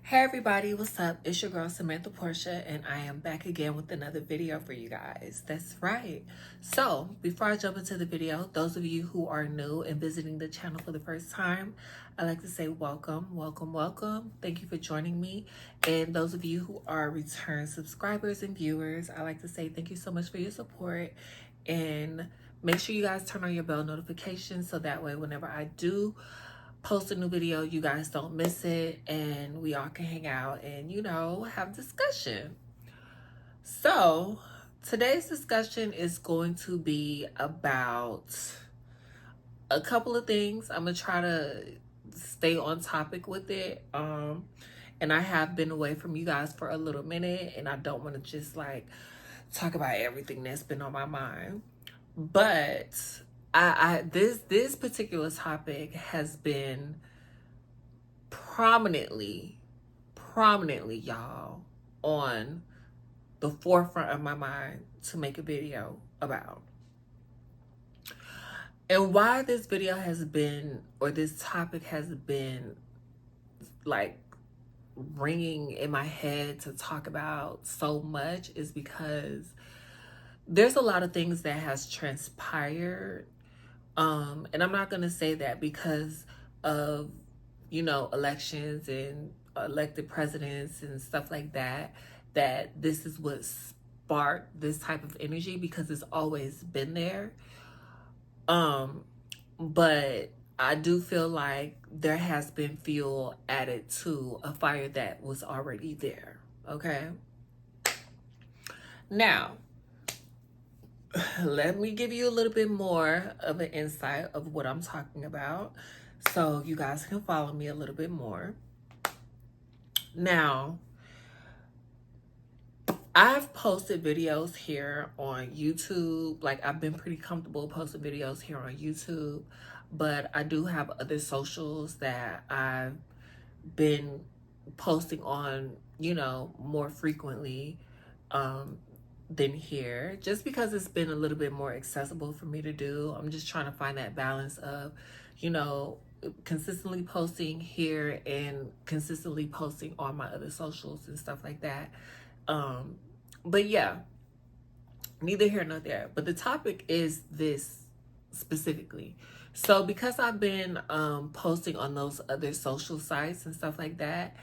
Hey everybody, what's up? It's your girl Samantha Portia, and I am back again with another video for you guys. That's right. So before I jump into the video, those of you who are new and visiting the channel for the first time, I'd like to say welcome, welcome, welcome. Thank you for joining me. And those of you who are return subscribers and viewers, I'd like to say thank you so much for your support. And make sure you guys turn on your bell notifications so that way whenever I do post a new video, you guys don't miss it, and we all can hang out and, have discussion. So today's discussion is going to be about a couple of things. I'm gonna try to stay on topic with it. And I have been away from you guys for a little minute, and I don't want to just like talk about everything that's been on my mind. But this particular topic has been prominently, y'all, on the forefront of my mind to make a video about. And why this video has been, or this topic has been like ringing in my head to talk about so much is because there's a lot of things that has transpired. And I'm not going to say that because of, elections and elected presidents and stuff like that, that this is what sparked this type of energy, because it's always been there. But I do feel like there has been fuel added to a fire that was already there. Okay. Now, let me give you a little bit more of an insight of what I'm talking about so you guys can follow me a little bit more. Now, I've posted videos here on YouTube. Like, I've been pretty comfortable posting videos here on YouTube, but I do have other socials that I've been posting on, more frequently than here, just because it's been a little bit more accessible for me to do. I'm just trying to find that balance of, consistently posting here and consistently posting on my other socials and stuff like that. But yeah, neither here nor there. But the topic is this specifically. So because I've been posting on those other social sites and stuff like that,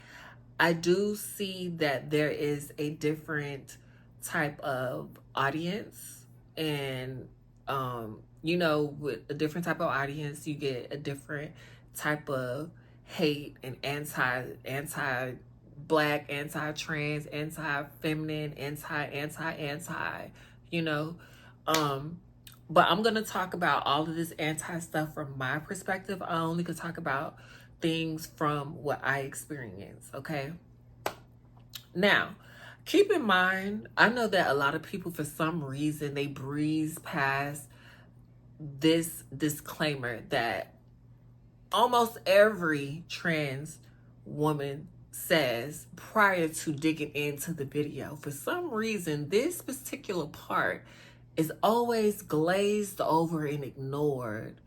I do see that there is a different type of audience, and with a different type of audience, you get a different type of hate and anti black, anti-trans, anti-feminine, anti but I'm gonna talk about all of this anti stuff from my perspective. I only could talk about things from what I experience. Okay, now keep in mind, I know that a lot of people, for some reason, they breeze past this disclaimer that almost every trans woman says prior to digging into the video. For some reason, this particular part is always glazed over and ignored.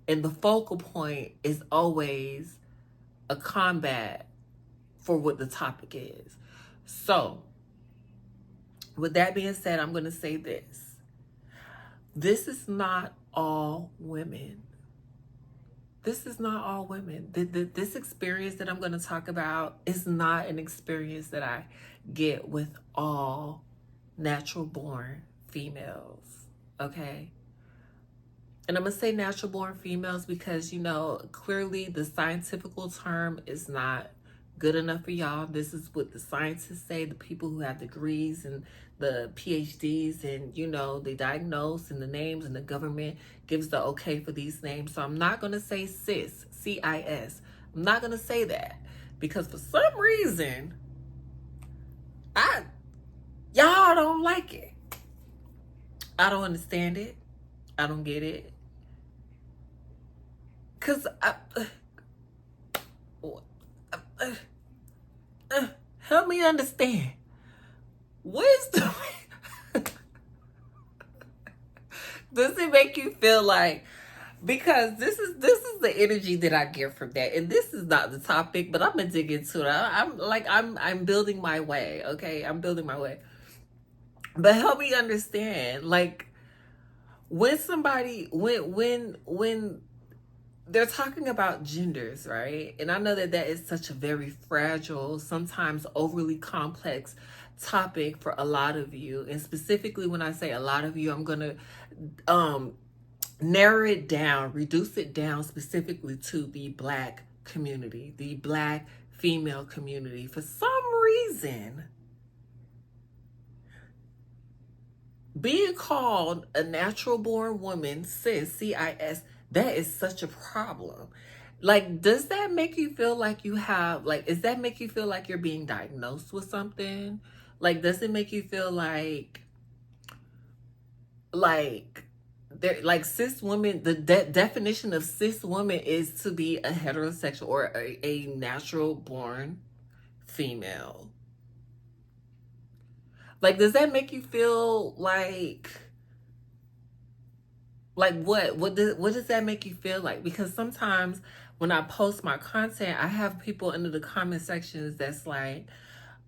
And the focal point is always a combat for what the topic is. So, with that being said, I'm going to say this. This is not all women. This is not all women. This experience that I'm going to talk about is not an experience that I get with all natural born females. Okay? And I'm going to say natural born females because, clearly the scientific term is not good enough for y'all. This is what the scientists say, the people who have degrees and the PhDs, and they diagnose, and the names, and the government gives the okay for these names. So I'm not going to say cis, C-I-S. I'm not going to say that because for some reason y'all don't like it. I don't understand it. I don't get it. Cause help me understand. Wisdom. Does it make you feel like because this is the energy that I get from that, and this is not the topic, but I'm gonna dig into it. I'm building my way. Okay, I'm building my way, but help me understand, like when somebody when they're talking about genders, right? And I know that that is such a very fragile, sometimes overly complex topic for a lot of you. And specifically, when I say a lot of you, I'm going to um, narrow it down, reduce it down specifically to the Black community, the Black female community. For some reason, being called a natural born woman, cis, CIS, that is such a problem. Like, does that make you feel like you have, like, does that make you feel like you're being diagnosed with something? Like, does it make you feel like, there, like cis women, the definition of cis woman is to be a heterosexual or a natural born female? Like, does that make you feel like what does that make you feel like? Because sometimes when I post my content, I have people under the comment sections that's like,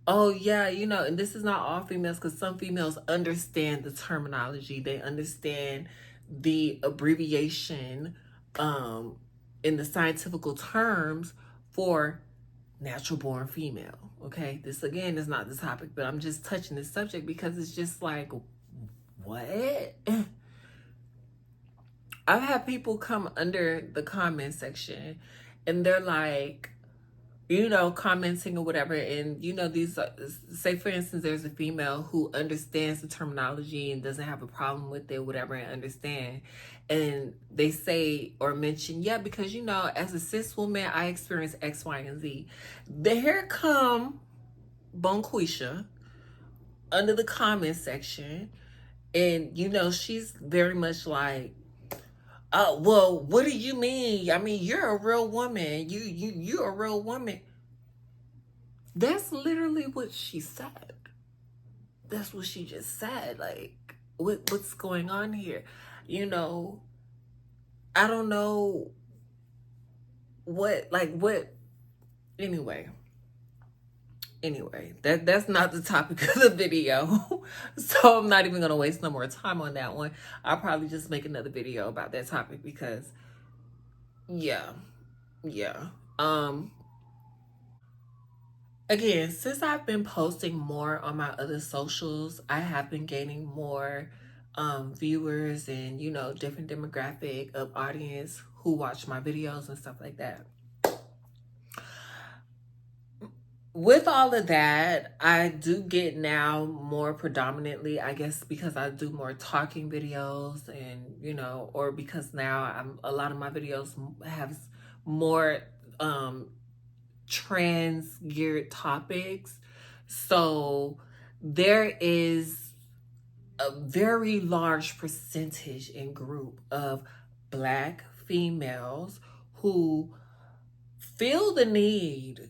oh yeah, you know, and this is not all females, because some females understand the terminology, they understand the abbreviation um in the scientific terms for natural born female. Okay, this again is not the topic, but I'm just touching this subject because it's just like, what? I've had people come under the comment section and they're like, you know, commenting or whatever. And, you know, these, say for instance, there's a female who understands the terminology and doesn't have a problem with it, whatever, and understand. And they say or mention, yeah, because, you know, as a cis woman, I experience X, Y, and Z. Here come Bonquisha under the comment section. And, you know, she's very much like, well, what do you mean? I mean, you're a real woman. You're a real woman. That's literally what she said. That's what she just said. Like, what's going on here? You know, I don't know what, like, what. Anyway, that's not the topic of the video. So I'm not even gonna waste no more time on that one. I'll probably just make another video about that topic because yeah. Again, since I've been posting more on my other socials, I have been gaining more viewers and, you know, different demographic of audience who watch my videos and stuff like that. With all of that, I do get now more predominantly, I guess, because I do more talking videos and, you know, or because now a lot of my videos have more trans geared topics. So there is a very large percentage and group of Black females who feel the need,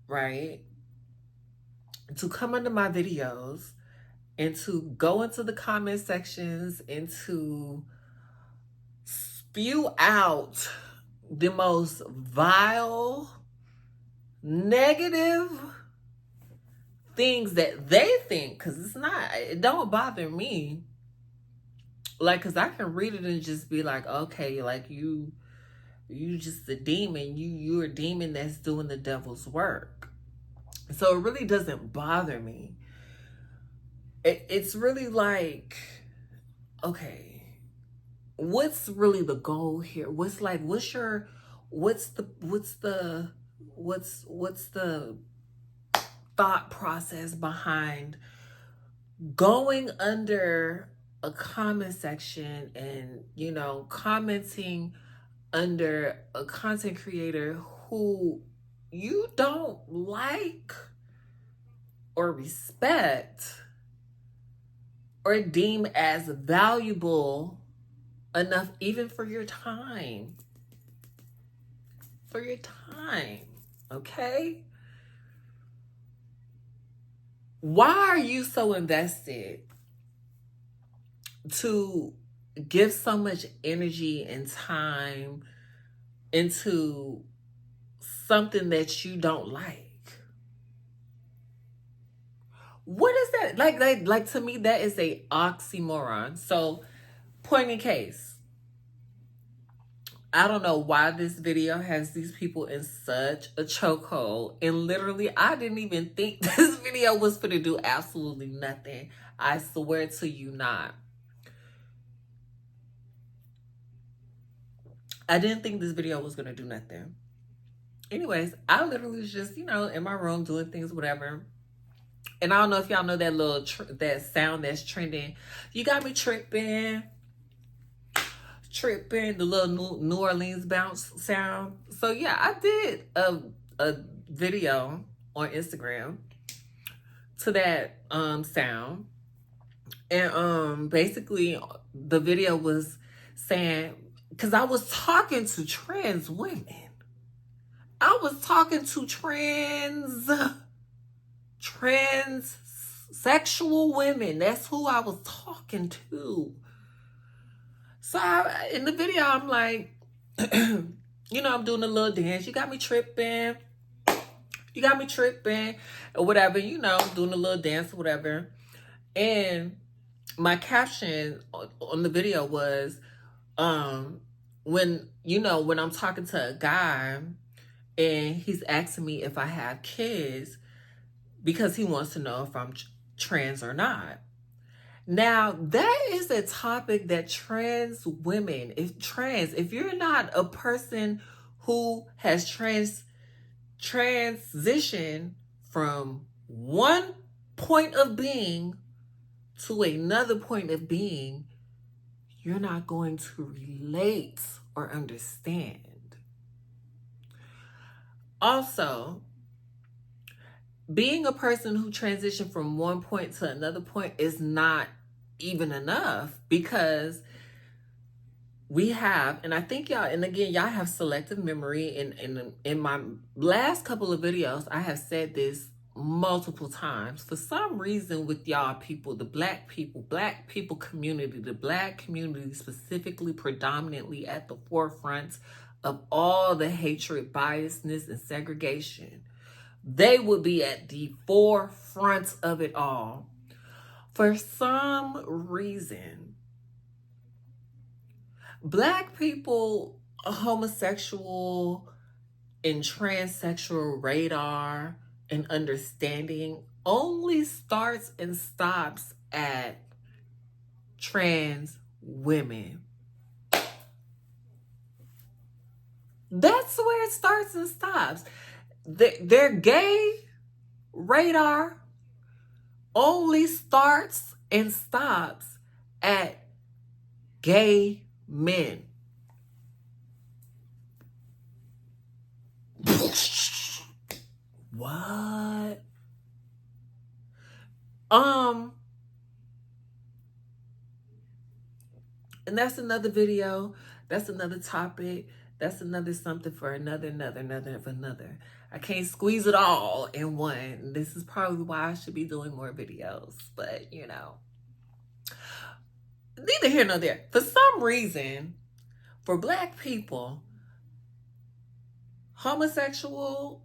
right, to come under my videos and to go into the comment sections and to spew out the most vile, negative things that they think, because it don't bother me. Like, because I can read it and just be like, okay, like you just a demon. You're a demon that's doing the devil's work. So it really doesn't bother me. It's really like, okay, what's really the goal here? What's the thought process behind going under a comment section and, you know, commenting under a content creator who you don't like or respect or deem as valuable enough even for your time? Okay? Why are you so invested to give so much energy and time into something that you don't like? What is that? Like to me, that is a oxymoron. So, point in case, I don't know why this video has these people in such a chokehold. And literally, I didn't even think this video was going to do absolutely nothing. I swear to you not. I didn't think this video was going to do nothing. Anyways, I literally was just, in my room doing things, whatever. And I don't know if y'all know that little that sound that's trending. You got me tripping, the little New Orleans bounce sound. So yeah, I did a video on Instagram to that sound, and basically the video was saying, because I was talking to trans women, I was talking to transsexual women. That's who I was talking to. So in the video, I'm like, I'm doing a little dance. You got me tripping. Or whatever, doing a little dance or whatever. And my caption on the video was, when I'm talking to a guy and he's asking me if I have kids because he wants to know if I'm trans or not. Now, that is a topic that trans women, if you're not a person who has transitioned from one point of being to another point of being, you're not going to relate or understand. Also, being a person who transitioned from one point to another point is not even enough, because we have, and I think y'all, and again, y'all have selective memory. In my last couple of videos, I have said this multiple times. For some reason, with y'all people, the black people community, the black community specifically, predominantly at the forefront of all the hatred, biasness, and segregation. They would be at the forefront of it all. For some reason, black people, homosexual and transsexual radar and understanding only starts and stops at trans women. That's where it starts and stops. Their gay radar only starts and stops at gay men. What? And that's another video. That's another topic. That's another something for another. I can't squeeze it all in one. This is probably why I should be doing more videos. But, neither here nor there. For some reason, for black people, homosexual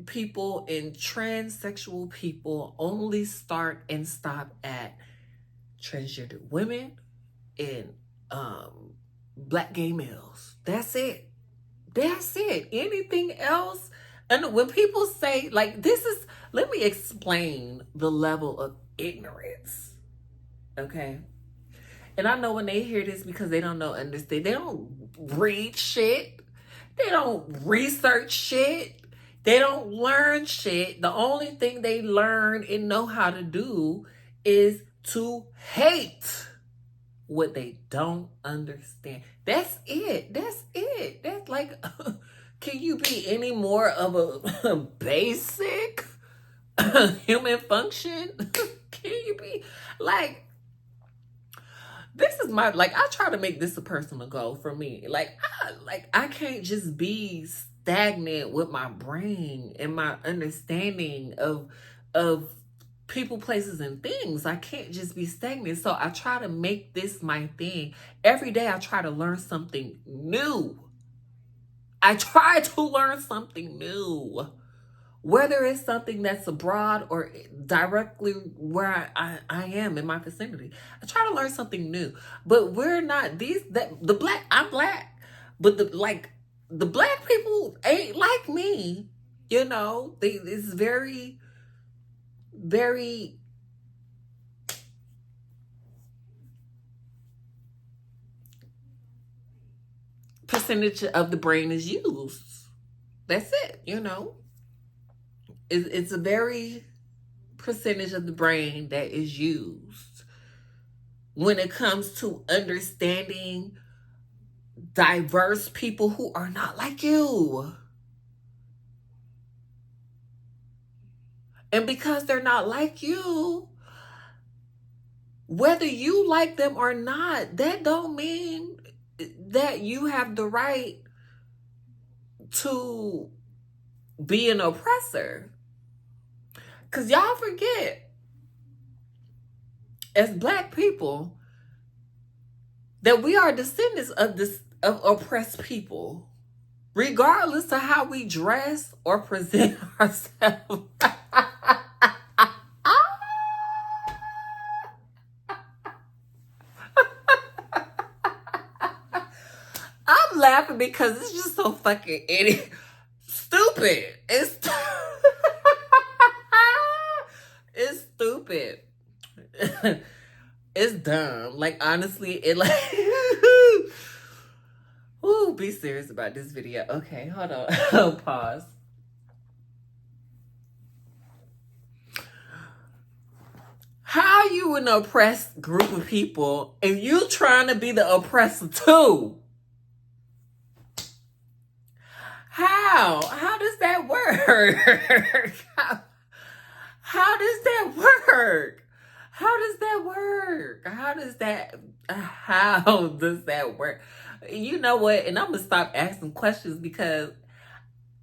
people and transsexual people only start and stop at transgender women and black gay males. That's it. Anything else? And when people say, like, let me explain the level of ignorance. Okay? And I know when they hear this, because they don't understand. They don't read shit. They don't research shit. They don't learn shit. The only thing they learn and know how to do is to hate what they don't understand. That's it. That's like, can you be any more of a basic human function? Can you be like, this is my, like, I try to make this a personal goal for me. I can't just be stagnant with my brain and my understanding of people, places, and things. I can't just be stagnant. So I try to make this my thing. Every day I try to learn something new. I try to learn something new. Whether it's something that's abroad or directly where I am in my vicinity. I try to learn something new. But we're not I'm black. But the black people ain't like me. You know, it's very, very percentage of the brain is used. That's it, you know. It's a very percentage of the brain that is used when it comes to understanding diverse people who are not like you. And because they're not like you, whether you like them or not, that don't mean that you have the right to be an oppressor. Because y'all forget, as black people, that we are descendants of oppressed people, regardless of how we dress or present ourselves. I'm laughing because it's just so fucking stupid. It's stupid. It's dumb. Like, honestly, it like ooh, be serious about this video. Okay, hold on. Pause. How you an oppressed group of people and you trying to be the oppressor too? How does that work? How does that work? How does that work? How does that work? You know what? And I'm gonna stop asking questions, because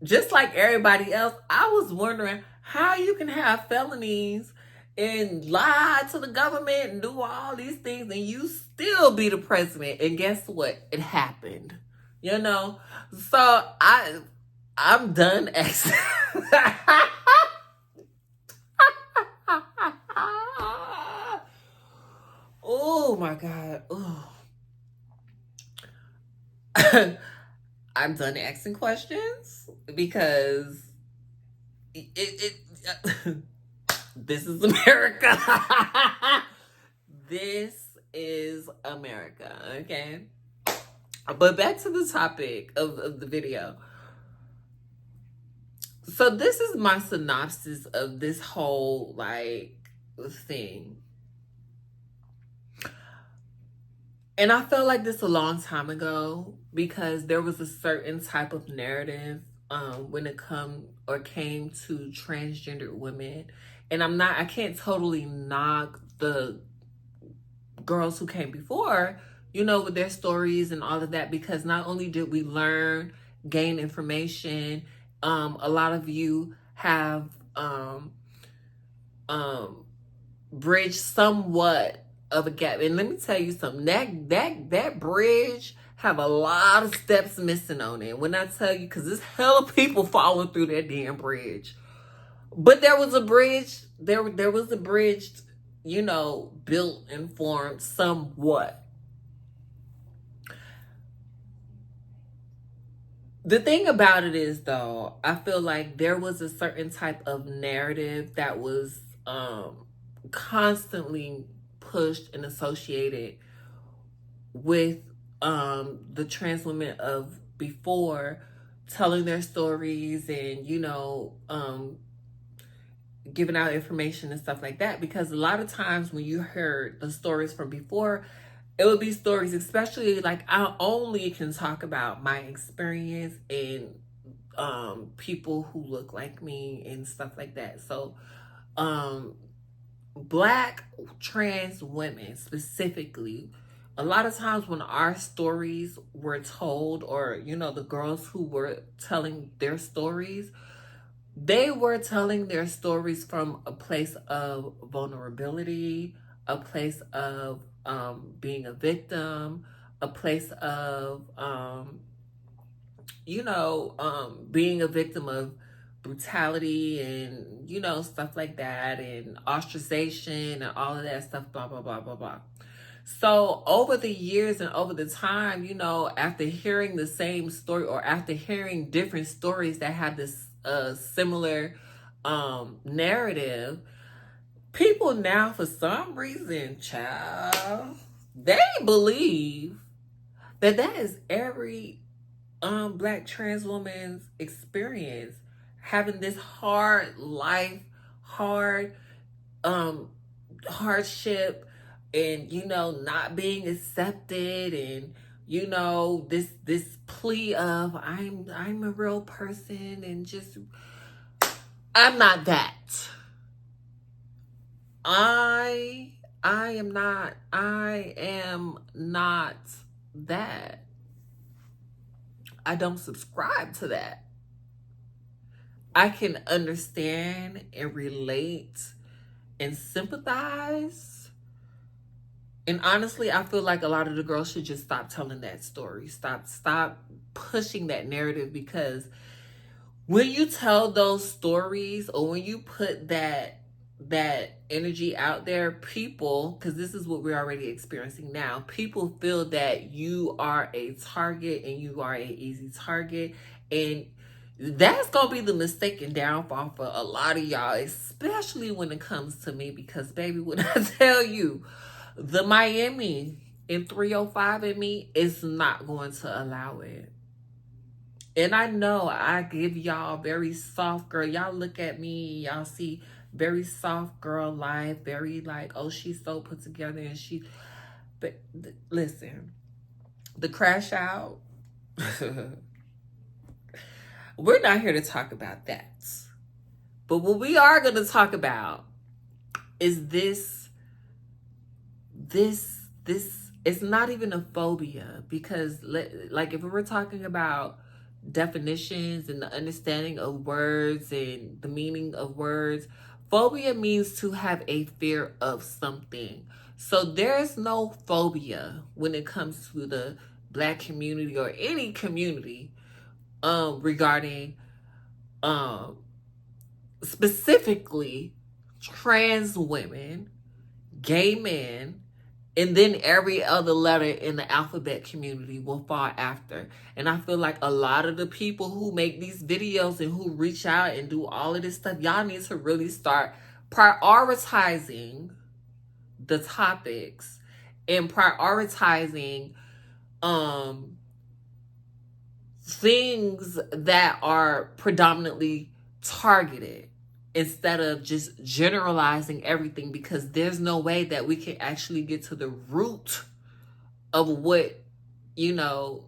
just like everybody else, I was wondering how you can have felonies and lie to the government and do all these things and you still be the president. And guess what? It happened. You know? So I'm done asking. Oh my God. Oh. I'm done asking questions because this is America. This is America, okay? But back to the topic of the video. So this is my synopsis of this whole like thing. And I felt like this a long time ago because there was a certain type of narrative when it came to transgendered women. And I can't totally knock the girls who came before, you know, with their stories and all of that, because not only did we learn, gain information, a lot of you have bridged somewhat of a gap. And let me tell you something, that bridge have a lot of steps missing on it. When I tell you, because there's hella people falling through that damn bridge. But there was a bridge, there was a bridge, you know, built and formed somewhat. The thing about it is, though, I feel like there was a certain type of narrative that was constantly pushed and associated with the trans women of before, telling their stories and, you know, giving out information and stuff like that. Because a lot of times when you heard the stories from before, it would be stories, especially like I only can talk about my experience and people who look like me and stuff like that. So Black trans women specifically, a lot of times when our stories were told, or, you know, the girls who were telling their stories, They were telling their stories from a place of vulnerability, a place of being a victim, a place of being a victim of brutality and stuff like that, and ostracization and all of that stuff, blah blah blah blah blah. So over the years and over the time, after hearing the same story, or after hearing different stories that have this similar narrative, people now, for some reason, child, they believe that that is every black trans woman's experience, having this hard life, hard um hardship, and not being accepted, and this plea of I'm a real person, and just I'm not that. I am not. I am not that. I don't subscribe to that. I can understand and relate and sympathize. And honestly, I feel like a lot of the girls should just stop telling that story. Stop pushing that narrative, because when you tell those stories, or when you put that energy out there, people, because this is what we're already experiencing now, people feel that you are a target, and you are an easy target, and that's gonna be the mistaken downfall for a lot of y'all, especially when it comes to me, because baby, when I tell you, the Miami in 305 in me is not going to allow it. And I know I give y'all very soft girl. Y'all look at me, y'all see very soft girl life, very like, oh, she's so put together, and but listen, the crash out, we're not here to talk about that. But what we are going to talk about is this, it's not even a phobia, because like if we were talking about definitions and the understanding of words and the meaning of words, phobia means to have a fear of something. So there's no phobia when it comes to the black community or any community regarding specifically trans women, gay men, and then every other letter in the alphabet community will fall after. And I feel like a lot of the people who make these videos and who reach out and do all of this stuff, y'all need to really start prioritizing the topics and prioritizing things that are predominantly targeted, instead of just generalizing everything, because there's no way that we can actually get to the root of what the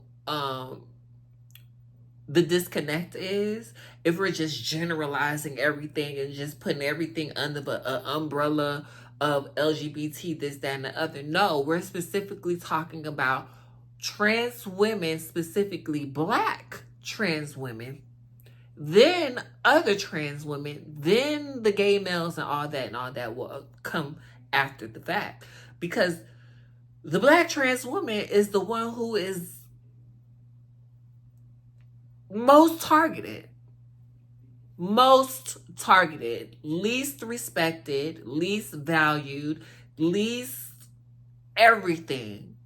disconnect is, if we're just generalizing everything and just putting everything under the umbrella of LGBT, this, that, and the other. No, we're specifically talking about trans women, specifically black trans women, then other trans women, then the gay males, and all that will come after the fact. Because the black trans woman is the one who is most targeted, least respected, least valued, least everything,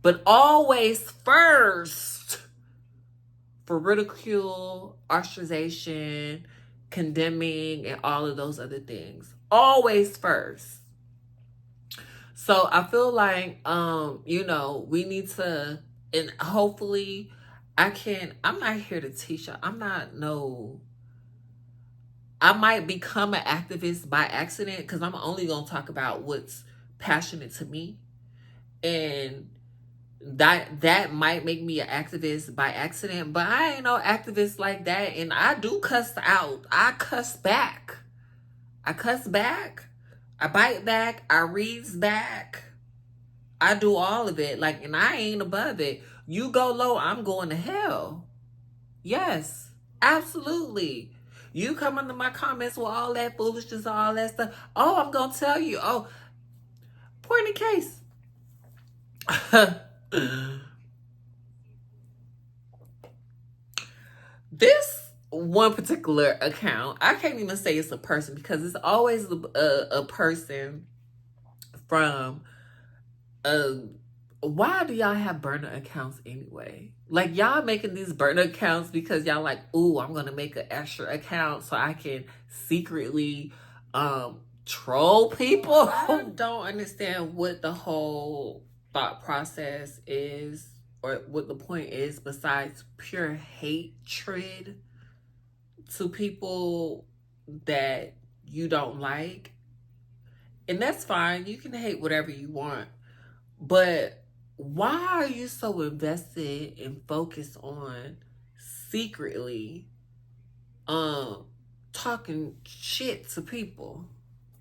but always first for ridicule, ostracization, condemning, and all of those other things. Always first. So I feel like, we need to, and hopefully I'm not here to teach you. I might become an activist by accident, because I'm only going to talk about what's passionate to me. And that might make me an activist by accident, but I ain't no activist like that. And I do cuss out. I cuss back. I bite back. I reads back. I do all of it. Like, and I ain't above it. You go low, I'm going to hell. Yes, absolutely. You come under my comments with all that foolishness, all that stuff. Oh, I'm gonna tell you. Oh, point in case. This one particular account, I can't even say it's a person because it's always a person from why do y'all have burner accounts anyway? Like, y'all making these burner accounts because y'all like, ooh, I'm gonna make an extra account so I can secretly troll people. I don't understand what the whole thought process is or what the point is besides pure hatred to people that you don't like. And that's fine. You can hate whatever you want. But why are you so invested and focused on secretly talking shit to people?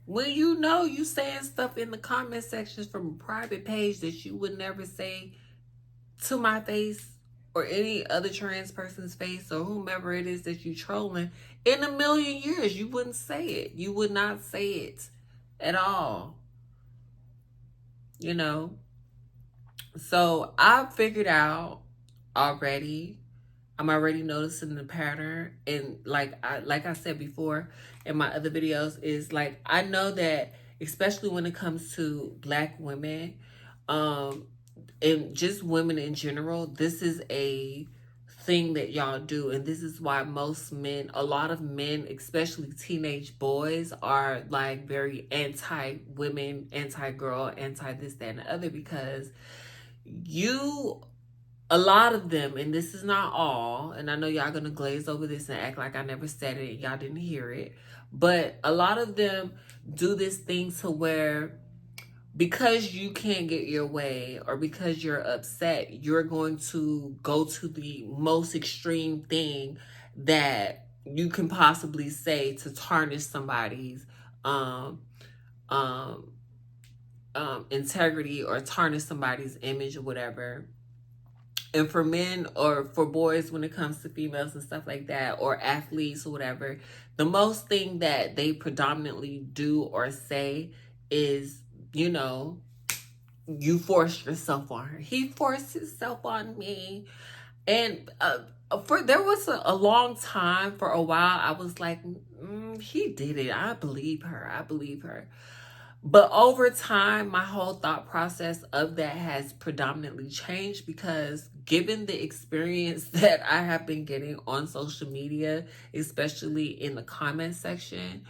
When you know you saying stuff in the comment sections from a private page that you would never say to my face or any other trans person's face or whomever it is that you trolling, in a million years you wouldn't say it. You would not say it at all. You know? So I figured out already. I'm already noticing the pattern, and like I said before in my other videos, is like I know that especially when it comes to Black women, and just women in general, this is a thing that y'all do, and this is why most men, a lot of men, especially teenage boys, are like very anti-women, anti-girl, anti-this, that, and the other, because a lot of them, and this is not all, and I know y'all gonna glaze over this and act like I never said it, y'all didn't hear it, but a lot of them do this thing to where because you can't get your way or because you're upset, you're going to go to the most extreme thing that you can possibly say to tarnish somebody's integrity or tarnish somebody's image or whatever. And for men or for boys, when it comes to females and stuff like that, or athletes or whatever, the most thing that they predominantly do or say is, you know, you forced yourself on her. He forced himself on me. And there was a long time, for a while, I was like, he did it. I believe her. I believe her. But over time, my whole thought process of that has predominantly changed because given the experience that I have been getting on social media, especially in the comment section,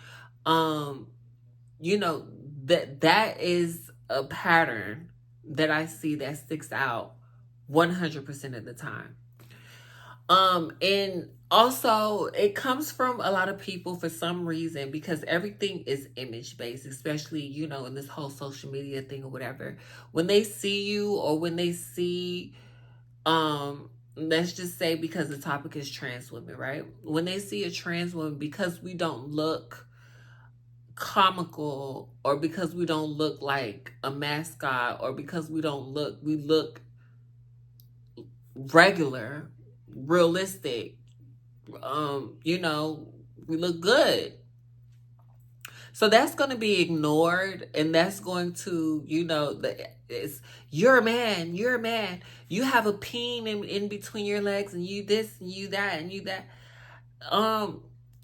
you know, that is a pattern that I see that sticks out 100% of the time. And also it comes from a lot of people for some reason, because everything is image based, especially, you know, in this whole social media thing or whatever. When they see you, or when they see, let's just say, because the topic is trans women, right? When they see a trans woman, because we don't look comical, or because we don't look like a mascot, or because we look regular, realistic, you know, we look good. So that's going to be ignored, and that's going to, you know, you're a man, you have a peen in between your legs, and you this and you that and you that.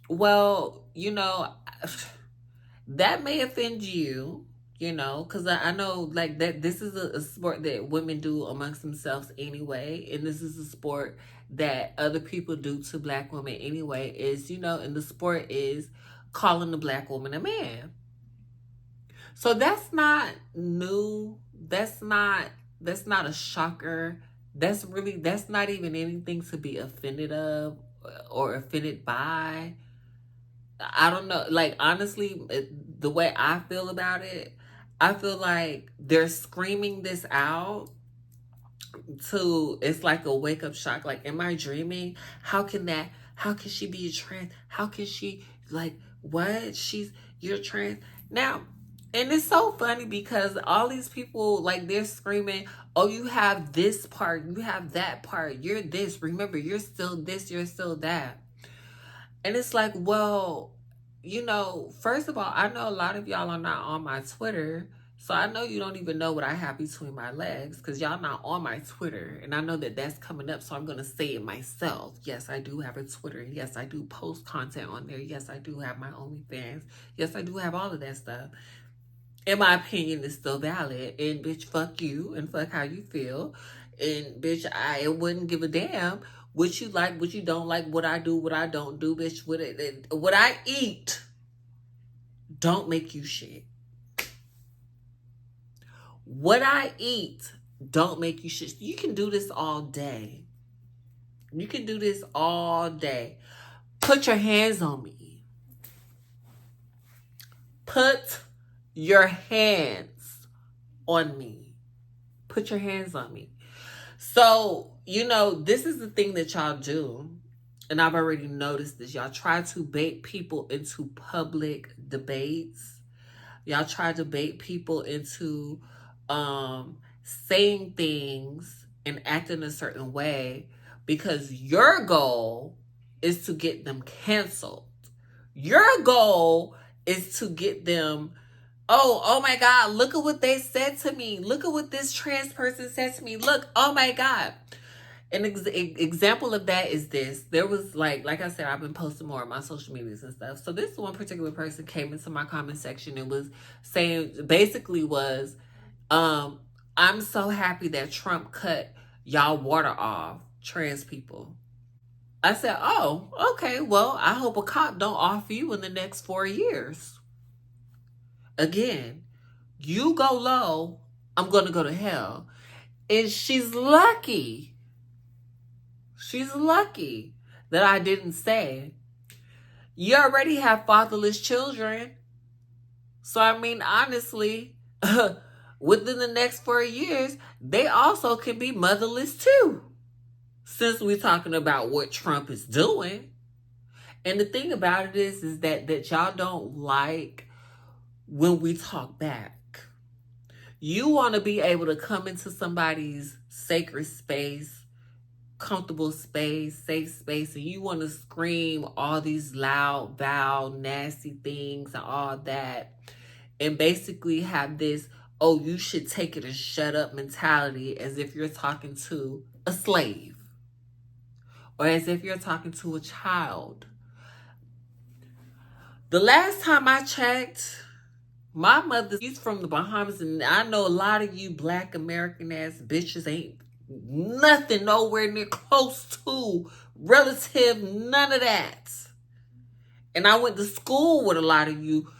Well, you know, that may offend you, you know, because I know like that this is a sport that women do amongst themselves anyway, and this is a sport that other people do to Black women anyway, is, you know, and the sport is calling the Black woman a man. So that's not new. That's not a shocker. That's not even anything to be offended of or offended by. I don't know. Like, honestly, the way I feel about it, I feel like they're screaming this out it's like a wake up shock. Like, am I dreaming? How can she be a trans? How can she, like, what? You're trans. Now, and it's so funny because all these people, like, they're screaming, oh, you have this part, you have that part, you're this, remember, you're still this, you're still that. And it's like, well, first of all, I know a lot of y'all are not on my Twitter. So I know you don't even know what I have between my legs because y'all not on my Twitter. And I know that that's coming up. So I'm going to say it myself. Yes, I do have a Twitter. Yes, I do post content on there. Yes, I do have my OnlyFans. Yes, I do have all of that stuff. And my opinion is still valid. And bitch, fuck you and fuck how you feel. And bitch, I wouldn't give a damn what you like, what you don't like, what I do, what I don't do, bitch. What I eat don't make you shit. What I eat don't make you shit. You can do this all day. You can do this all day. Put your hands on me. Put your hands on me. Put your hands on me. So, this is the thing that y'all do. And I've already noticed this. Y'all try to bait people into public debates. Y'all try to bait people into saying things and acting a certain way because your goal is to get them canceled. Your goal is to get them, oh my God, look at what they said to me. Look at what this trans person said to me. Look, oh my God. An example of that is this. There was like I said, I've been posting more on my social medias and stuff. So this one particular person came into my comment section and was saying, basically was, I'm so happy that Trump cut y'all water off, trans people. I said, oh, okay, well, I hope a cop don't offer you in the next 4 years. Again, you go low, I'm going to go to hell. And she's lucky. She's lucky that I didn't say, you already have fatherless children. So, I mean, honestly, within the next 4 years, they also can be motherless too. Since we're talking about what Trump is doing. And the thing about it is that y'all don't like when we talk back. You want to be able to come into somebody's sacred space, comfortable space, safe space, and you want to scream all these loud, foul, nasty things and all that, and basically have this, oh, you should take it and shut up mentality as if you're talking to a slave or as if you're talking to a child. The last time I checked, my mother, she's from the Bahamas, and I know a lot of you Black American ass bitches ain't nothing nowhere near close to relative, none of that. And I went to school with a lot of you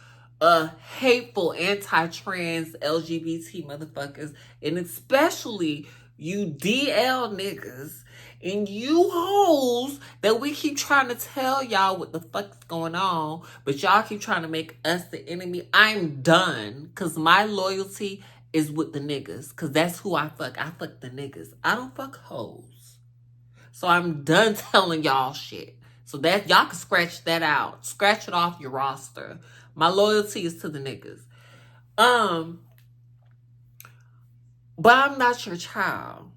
hateful anti-trans LGBT motherfuckers, and especially you DL niggas and you hoes that we keep trying to tell y'all what the fuck's going on, but y'all keep trying to make us the enemy. I'm done, because my loyalty is with the niggas, because that's who I fuck. I fuck the niggas. I don't fuck hoes. So I'm done telling y'all shit. So that y'all can scratch that out. Scratch it off your roster. My loyalty is to the niggas. But I'm not your child.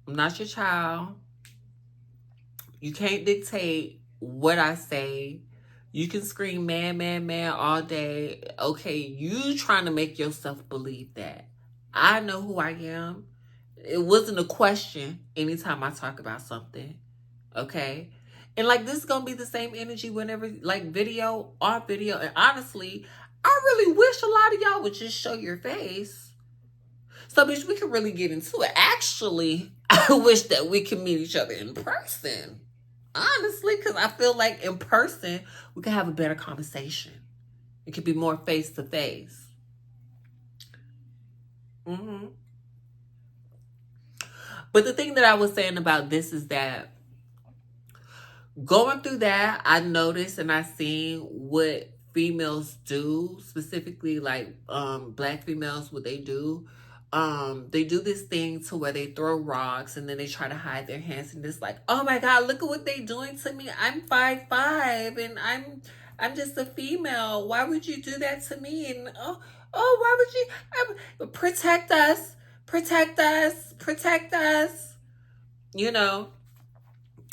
I'm not your child. You can't dictate what I say. You can scream man, man, man all day. Okay, you trying to make yourself believe that. I know who I am. It wasn't a question anytime I talk about something. Okay? And like this is gonna be the same energy whenever like video or video. And honestly, I really wish a lot of y'all would just show your face. So bitch, we can really get into it. Actually, I wish that we can meet each other in person. Honestly, because I feel like in person, we can have a better conversation. It could be more face to face. But the thing that I was saying about this is that going through that, I noticed and I seen what females do, specifically like Black females, what they do. They do this thing to where they throw rocks and then they try to hide their hands and it's like, oh my God, look at what they doing to me. I'm 5'5" and I'm just a female. Why would you do that to me? And oh, why would you protect us? Protect us, protect us.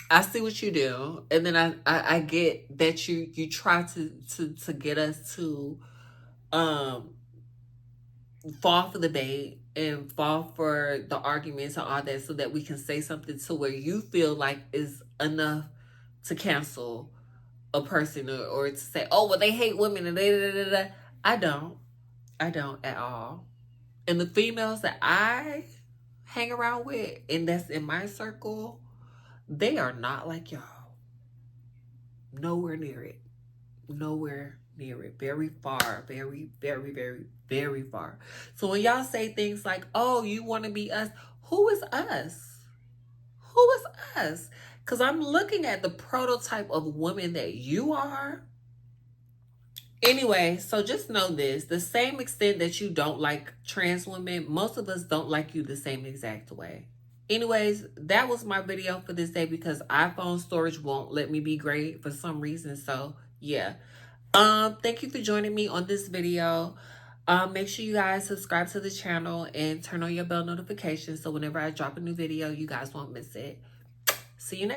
I see what you do, and then I get that you try to get us to um fall for the bait and fall for the arguments and all that, so that we can say something to where you feel like is enough to cancel a person, or to say, oh well, they hate women and da. I don't. I don't at all. And the females that I hang around with, and that's in my circle, they are not like y'all. Nowhere near it. Nowhere near it. Very far. Very, very, very, very far. So when y'all say things like, oh, you want to be us, who is us? Who is us? Because I'm looking at the prototype of woman that you are. Anyway, so just know this: the same extent that you don't like trans women, most of us don't like you the same exact way. Anyways, that was my video for this day, because iPhone storage won't let me be great for some reason. So yeah. Thank you for joining me on this video. Make sure you guys subscribe to the channel and turn on your bell notifications, so whenever I drop a new video, you guys won't miss it. See you next